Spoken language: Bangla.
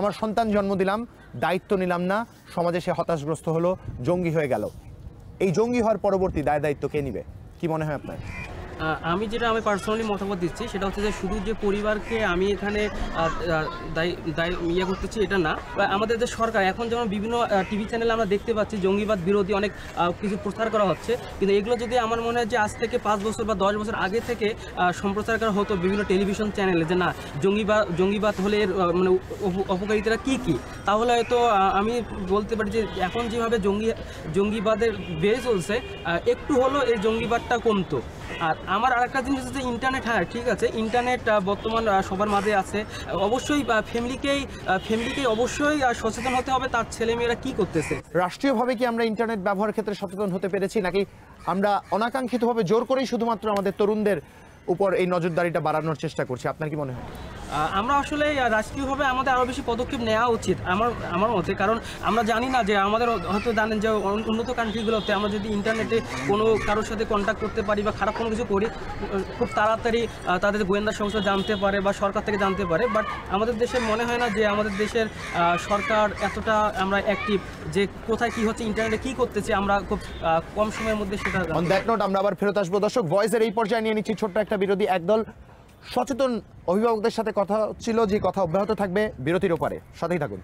আমার সন্তান জন্ম দিলাম, দায়িত্ব নিলাম না, সমাজে সে হতাশগ্রস্ত হলো, জঙ্গি হয়ে গেল। এই জঙ্গি হওয়ার পরবর্তী দায় দায়িত্ব কে নিবে? কি মনে হয় আপনার? আমি পার্সোনালি মতামত দিচ্ছি সেটা হচ্ছে যে শুধু যে পরিবারকে আমি এখানে ইয়ে করতেছি এটা না। আমাদের যে সরকার এখন যেমন বিভিন্ন টিভি চ্যানেলে আমরা দেখতে পাচ্ছি জঙ্গিবাদ বিরোধী অনেক কিছু প্রচার করা হচ্ছে, কিন্তু এগুলো যদি আমার মনে হয় যে আজ থেকে 5 বছর বা 10 বছর আগে থেকে সম্প্রচার করা হতো বিভিন্ন টেলিভিশন চ্যানেলে যে না জঙ্গিবাদ হলে এর মানে অপকারিতারা কী কী, তাহলে হয়তো আমি বলতে পারি যে এখন যেভাবে জঙ্গিবাদের বেড়ে চলছে একটু হলো এই জঙ্গিবাদটা কমতো। আর আমার আরেকটা জিনিস হচ্ছে যে ইন্টারনেট, হ্যাঁ ঠিক আছে, ইন্টারনেট বর্তমান সবার মাঝে আছে। অবশ্যই ফ্যামিলিকেই অবশ্যই সচেতন হতে হবে তার ছেলেমেয়েরা কী করতেছে। রাষ্ট্রীয়ভাবে কি আমরা ইন্টারনেট ব্যবহারের ক্ষেত্রে সচেতন হতে পেরেছি, নাকি আমরা অনাকাঙ্ক্ষিতভাবে জোর করেই শুধুমাত্র আমাদের তরুণদের উপর এই নজরদারিটা বাড়ানোর চেষ্টা করছি? আপনার কি মনে হয়? আমরা আসলে রাষ্ট্রীয়ভাবে আমাদের আরও বেশি পদক্ষেপ নেওয়া উচিত আমার মতে, কারণ আমরা জানি না যে আমাদের হয়তো জানেন যে উন্নত কান্ট্রিগুলোতে আমরা যদি ইন্টারনেটে কোনো কারোর সাথে কন্ট্যাক্ট করতে পারি বা খারাপ কোনো কিছু করি খুব তাড়াতাড়ি তাদের গোয়েন্দা সংস্থা জানতে পারে বা সরকার থেকে জানতে পারে। বাট আমাদের দেশের মনে হয় না যে আমাদের দেশের সরকার এতটা আমরা অ্যাক্টিভ যে কোথায় কী হচ্ছে, ইন্টারনেটে কী করতেছে আমরা খুব কম সময়ের মধ্যে সেটা। অন দ্যাট নোট আমরা আবার ফেরত আসবো। দর্শক, ভয়েসের এই পর্যায়ে নিয়ে নিচ্ছি ছোট্ট একটা বিরতি। একদল সচেতন অভিভাবকদের সাথে কথা ছিল, যে কথা অব্যাহত থাকবে বিরতির ওপারে। সাথেই থাকুন।